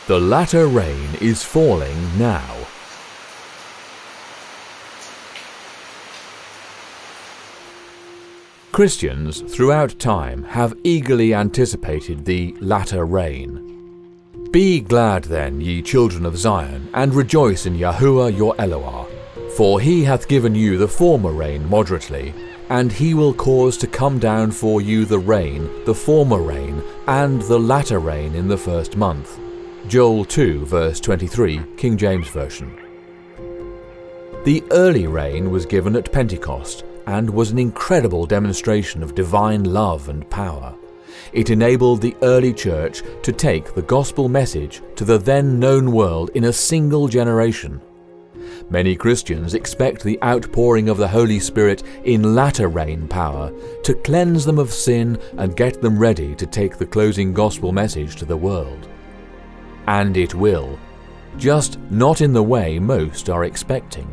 The latter rain is falling now. Christians throughout time have eagerly anticipated the latter rain. Be glad then, ye children of Zion, and rejoice in Yahuwah your Elohah, for he hath given you the former rain moderately, and he will cause to come down for you the rain, the former rain, and the latter rain in the first month. Joel 2 verse 23, King James Version. The early rain was given at Pentecost, and was an incredible demonstration of divine love and power. It enabled the early church to take the gospel message to the then known world in a single generation. Many Christians expect the outpouring of the Holy Spirit in latter rain power to cleanse them of sin and get them ready to take the closing gospel message to the world. And it will, just not in the way most are expecting.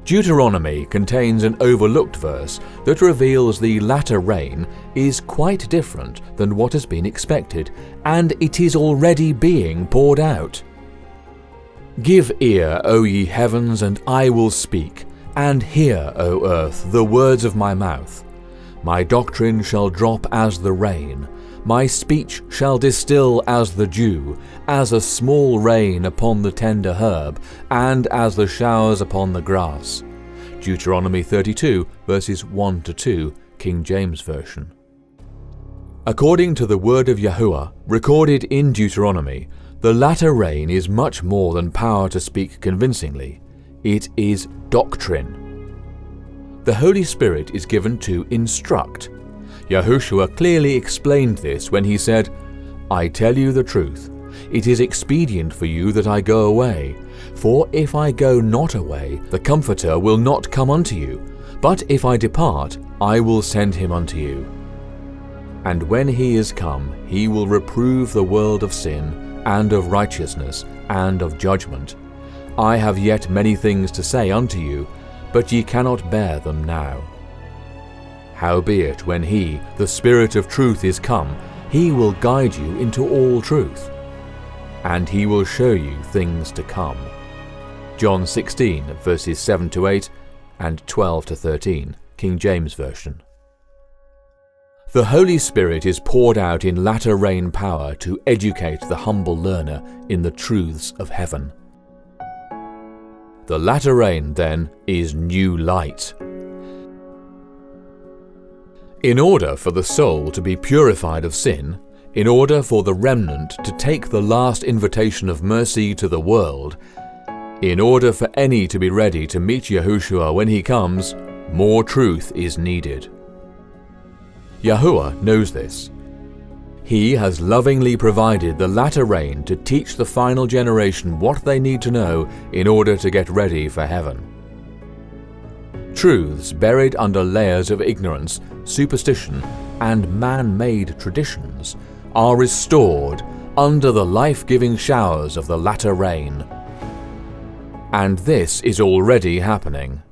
Deuteronomy contains an overlooked verse that reveals the latter rain is quite different than what has been expected, and it is already being poured out. Give ear, O ye heavens, and I will speak, and hear, O earth, the words of my mouth. My doctrine shall drop as the rain, my speech shall distill as the dew, as a small rain upon the tender herb, and as the showers upon the grass. Deuteronomy 32, verses 1-2, King James Version. According to the word of Yahuwah, recorded in Deuteronomy, the latter rain is much more than power to speak convincingly. It is doctrine. The Holy Spirit is given to instruct. Yahushua clearly explained this when he said, I tell you the truth, it is expedient for you that I go away. For if I go not away, the Comforter will not come unto you. But if I depart, I will send him unto you. And when he is come, he will reprove the world of sin, and of righteousness, and of judgment. I have yet many things to say unto you, but ye cannot bear them now. Howbeit, when he, the Spirit of truth, is come, he will guide you into all truth. And he will show you things to come. John 16, verses 7-8, and 12-13, King James Version. The Holy Spirit is poured out in latter rain power to educate the humble learner in the truths of heaven. The latter rain, then, is new light. In order for the soul to be purified of sin, in order for the remnant to take the last invitation of mercy to the world, in order for any to be ready to meet Yahushua when he comes, more truth is needed. Yahuwah knows this. He has lovingly provided the latter rain to teach the final generation what they need to know in order to get ready for heaven. Truths buried under layers of ignorance, superstition, and man-made traditions are restored under the life-giving showers of the latter rain. And this is already happening.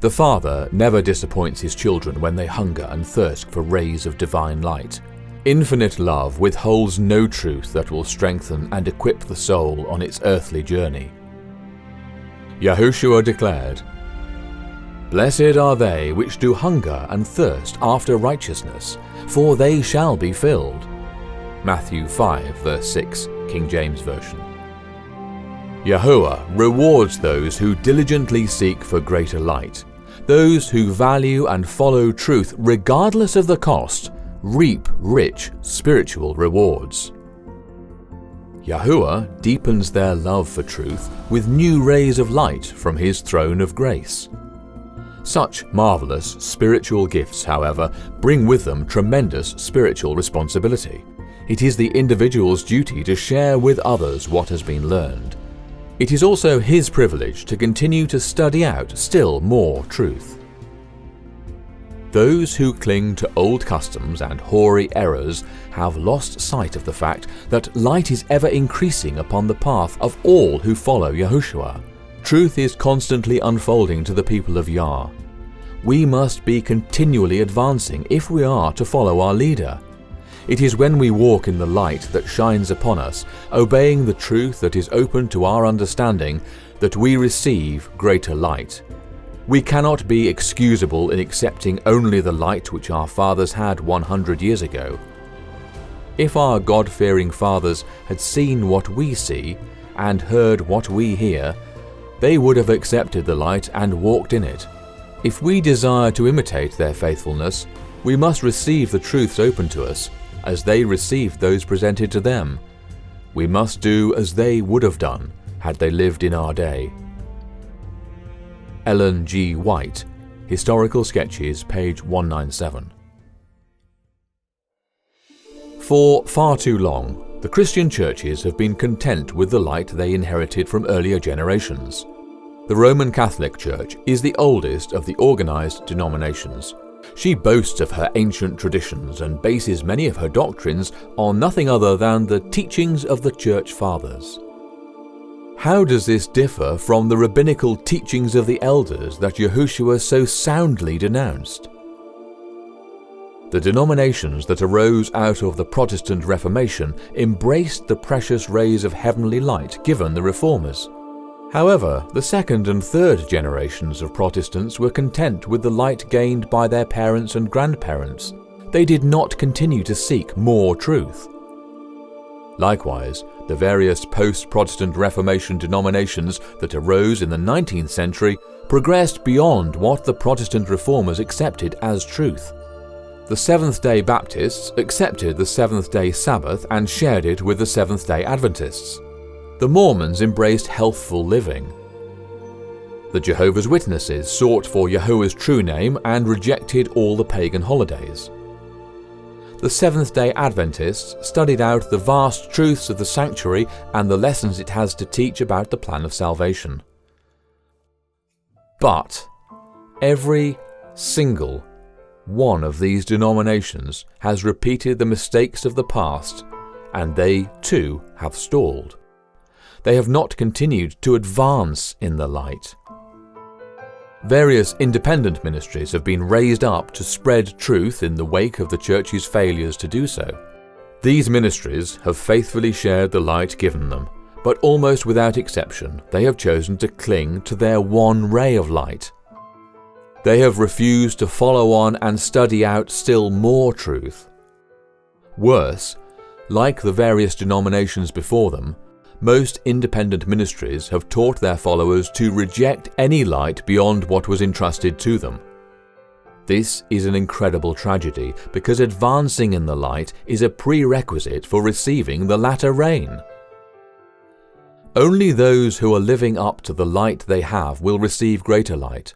The Father never disappoints his children when they hunger and thirst for rays of divine light. Infinite love withholds no truth that will strengthen and equip the soul on its earthly journey. Yahushua declared, Blessed are they which do hunger and thirst after righteousness, for they shall be filled. Matthew 5, verse 6, King James Version. Yahuwah rewards those who diligently seek for greater light. Those who value and follow truth regardless of the cost reap rich spiritual rewards. Yahuwah deepens their love for truth with new rays of light from his throne of grace. Such marvelous spiritual gifts, however, bring with them tremendous spiritual responsibility. It is the individual's duty to share with others what has been learned. It is also his privilege to continue to study out still more truth. Those who cling to old customs and hoary errors have lost sight of the fact that light is ever increasing upon the path of all who follow Yahushua. Truth is constantly unfolding to the people of Yah. We must be continually advancing if we are to follow our leader. It is when we walk in the light that shines upon us, obeying the truth that is open to our understanding, that we receive greater light. We cannot be excusable in accepting only the light which our fathers had 100 years ago. If our God-fearing fathers had seen what we see and heard what we hear, they would have accepted the light and walked in it. If we desire to imitate their faithfulness, we must receive the truths open to us, as they received those presented to them. We must do as they would have done had they lived in our day. Ellen G. White, Historical Sketches, page 197. For far too long, the Christian churches have been content with the light they inherited from earlier generations. The Roman Catholic Church is the oldest of the organized denominations. She boasts of her ancient traditions and bases many of her doctrines on nothing other than the teachings of the Church Fathers. How does this differ from the rabbinical teachings of the elders that Yahushua so soundly denounced? The denominations that arose out of the Protestant Reformation embraced the precious rays of heavenly light given the Reformers. However, the second and third generations of Protestants were content with the light gained by their parents and grandparents. They did not continue to seek more truth. Likewise, the various post-Protestant Reformation denominations that arose in the 19th century progressed beyond what the Protestant Reformers accepted as truth. The Seventh-day Baptists accepted the Seventh-day Sabbath and shared it with the Seventh-day Adventists. The Mormons embraced healthful living. The Jehovah's Witnesses sought for Yahuwah's true name and rejected all the pagan holidays. The Seventh-day Adventists studied out the vast truths of the sanctuary and the lessons it has to teach about the plan of salvation. But every single one of these denominations has repeated the mistakes of the past, and they too have stalled. They have not continued to advance in the light. Various independent ministries have been raised up to spread truth in the wake of the Church's failures to do so. These ministries have faithfully shared the light given them, but almost without exception, they have chosen to cling to their one ray of light. They have refused to follow on and study out still more truth. Worse, like the various denominations before them, most independent ministries have taught their followers to reject any light beyond what was entrusted to them. This is an incredible tragedy because advancing in the light is a prerequisite for receiving the latter rain. Only those who are living up to the light they have will receive greater light.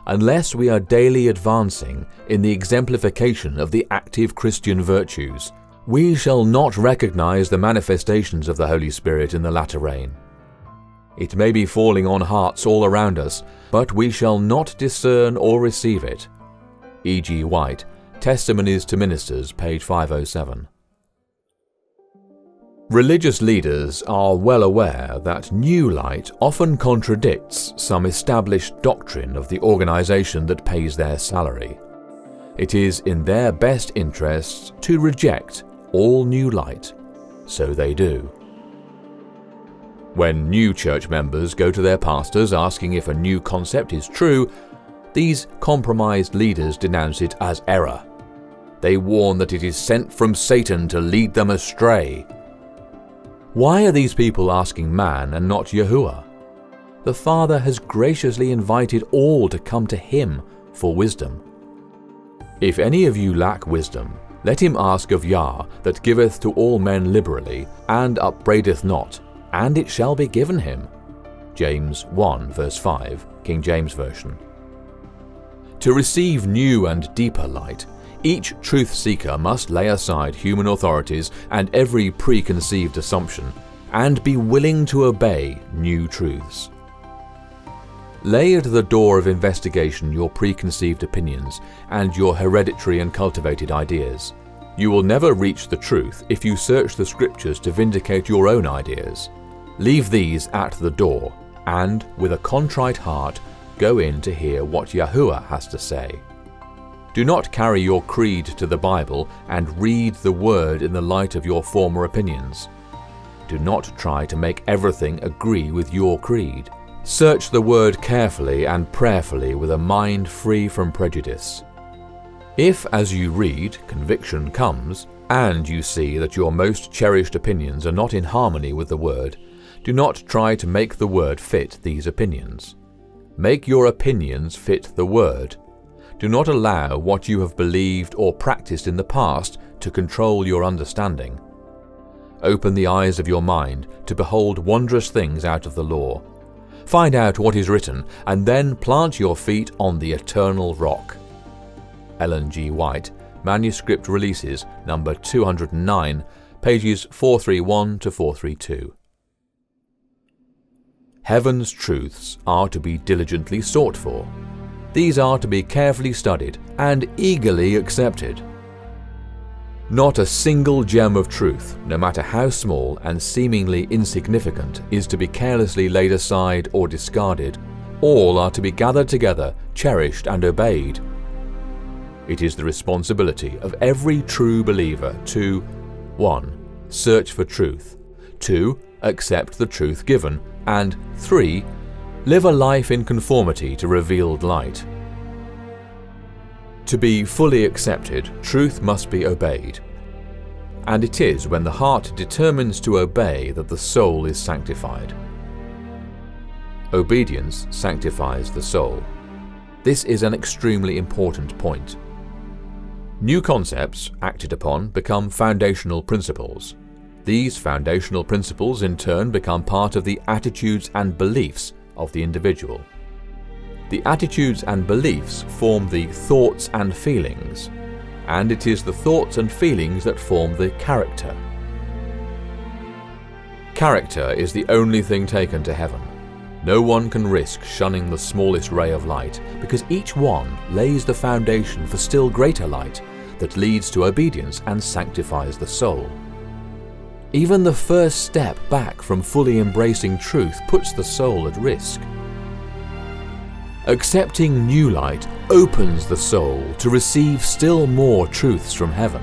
Unless we are daily advancing in the exemplification of the active Christian virtues, we shall not recognize the manifestations of the Holy Spirit in the latter rain. It may be falling on hearts all around us, but we shall not discern or receive it. E. G. White, Testimonies to Ministers, page 507. Religious leaders are well aware that new light often contradicts some established doctrine of the organization that pays their salary. It is in their best interests to reject all new light, so they do. When new church members go to their pastors asking if a new concept is true, these compromised leaders denounce it as error. They warn that it is sent from Satan to lead them astray. Why are these people asking man and not Yahuwah? The Father has graciously invited all to come to Him for wisdom. If any of you lack wisdom, let him ask of Yah, that giveth to all men liberally, and upbraideth not, and it shall be given him. James 1 verse 5, King James Version. To receive new and deeper light, each truth seeker must lay aside human authorities and every preconceived assumption, and be willing to obey new truths. Lay at the door of investigation your preconceived opinions and your hereditary and cultivated ideas. You will never reach the truth if you search the scriptures to vindicate your own ideas. Leave these at the door, and, with a contrite heart, go in to hear what Yahuwah has to say. Do not carry your creed to the Bible and read the Word in the light of your former opinions. Do not try to make everything agree with your creed. Search the Word carefully and prayerfully with a mind free from prejudice. If, as you read, conviction comes, and you see that your most cherished opinions are not in harmony with the Word, do not try to make the Word fit these opinions. Make your opinions fit the Word. Do not allow what you have believed or practiced in the past to control your understanding. Open the eyes of your mind to behold wondrous things out of the law. Find out what is written, and then plant your feet on the eternal rock. Ellen G. White, Manuscript Releases, number 209, pages 431 to 432. Heaven's truths are to be diligently sought for. These are to be carefully studied and eagerly accepted. Not a single gem of truth, no matter how small and seemingly insignificant, is to be carelessly laid aside or discarded. All are to be gathered together, cherished and obeyed. It is the responsibility of every true believer to 1. Search for truth, 2. Accept the truth given, and 3. Live a life in conformity to revealed light. To be fully accepted, truth must be obeyed. And it is when the heart determines to obey that the soul is sanctified. Obedience sanctifies the soul. This is an extremely important point. New concepts, acted upon, become foundational principles. These foundational principles in turn become part of the attitudes and beliefs of the individual. The attitudes and beliefs form the thoughts and feelings, and it is the thoughts and feelings that form the character. Character is the only thing taken to heaven. No one can risk shunning the smallest ray of light, because each one lays the foundation for still greater light that leads to obedience and sanctifies the soul. Even the first step back from fully embracing truth puts the soul at risk. Accepting new light opens the soul to receive still more truths from heaven.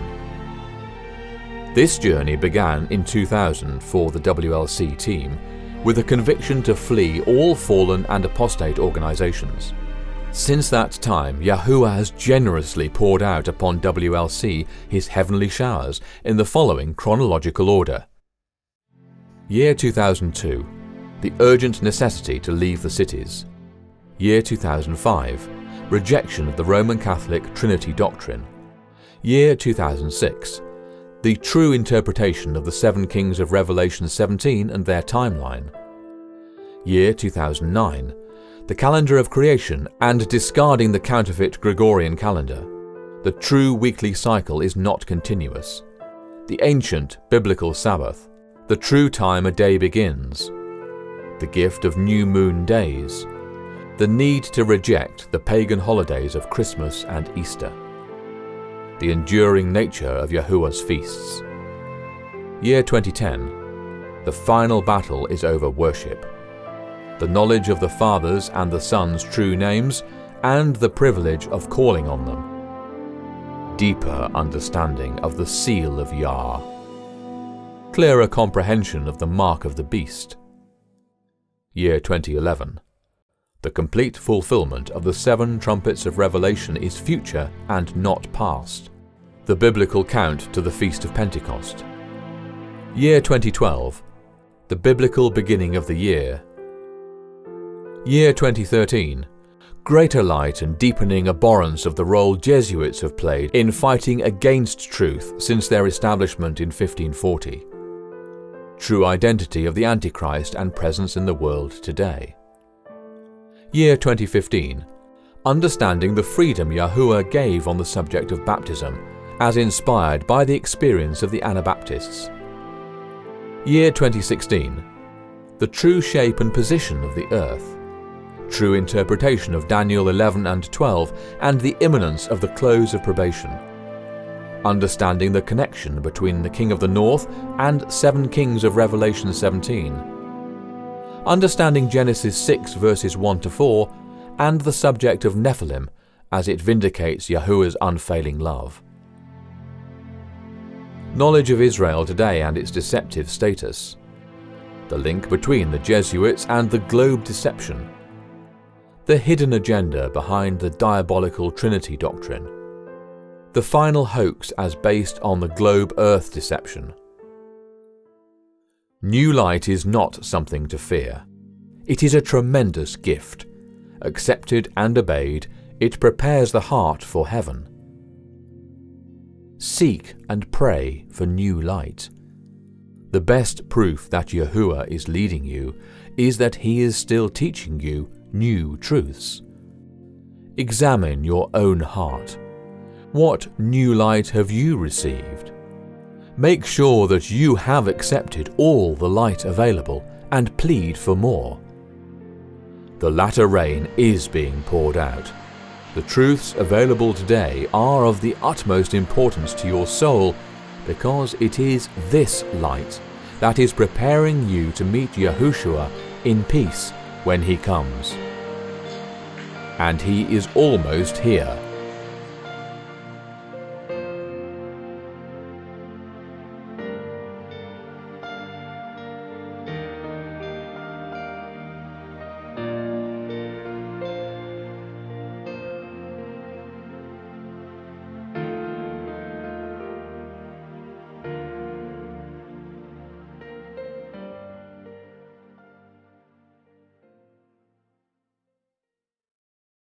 This journey began in 2000 for the WLC team with a conviction to flee all fallen and apostate organizations. Since that time, Yahuwah has generously poured out upon WLC his heavenly showers in the following chronological order. Year 2002, the urgent necessity to leave the cities. Year 2005, rejection of the Roman Catholic Trinity doctrine. Year 2006, the true interpretation of the 7 kings of Revelation 17 and their timeline. Year 2009, the calendar of creation and discarding the counterfeit Gregorian calendar. The true weekly cycle is not continuous. The ancient biblical Sabbath. The true time a day begins. The gift of new moon days. The need to reject the pagan holidays of Christmas and Easter. The enduring nature of Yahuwah's feasts. Year 2010. The final battle is over worship. The knowledge of the Father's and the Son's true names, and the privilege of calling on them. Deeper understanding of the seal of Yah. Clearer comprehension of the mark of the beast. Year 2011. The complete fulfillment of the 7 trumpets of Revelation is future and not past. The biblical count to the Feast of Pentecost. Year 2012. The biblical beginning of the year. Year 2013. Greater light and deepening abhorrence of the role Jesuits have played in fighting against truth since their establishment in 1540. True identity of the Antichrist and presence in the world today. Year 2015. Understanding the freedom Yahuwah gave on the subject of baptism, as inspired by the experience of the Anabaptists. Year 2016. The true shape and position of the earth. True interpretation of Daniel 11 and 12 and the imminence of the close of probation. Understanding the connection between the King of the North and 7 kings of Revelation 17. Understanding Genesis 6 verses 1 to 4 and the subject of Nephilim as it vindicates Yahuwah's unfailing love. Knowledge of Israel today and its deceptive status. The link between the Jesuits and the globe deception. The hidden agenda behind the diabolical Trinity doctrine. The final hoax as based on the globe-earth deception. New light is not something to fear. It is a tremendous gift. Accepted and obeyed, it prepares the heart for heaven. Seek and pray for new light. The best proof that Yahuwah is leading you is that He is still teaching you new truths. Examine your own heart. What new light have you received? Make sure that you have accepted all the light available and plead for more. The latter rain is being poured out. The truths available today are of the utmost importance to your soul because it is this light that is preparing you to meet Yahushua in peace when He comes. And He is almost here.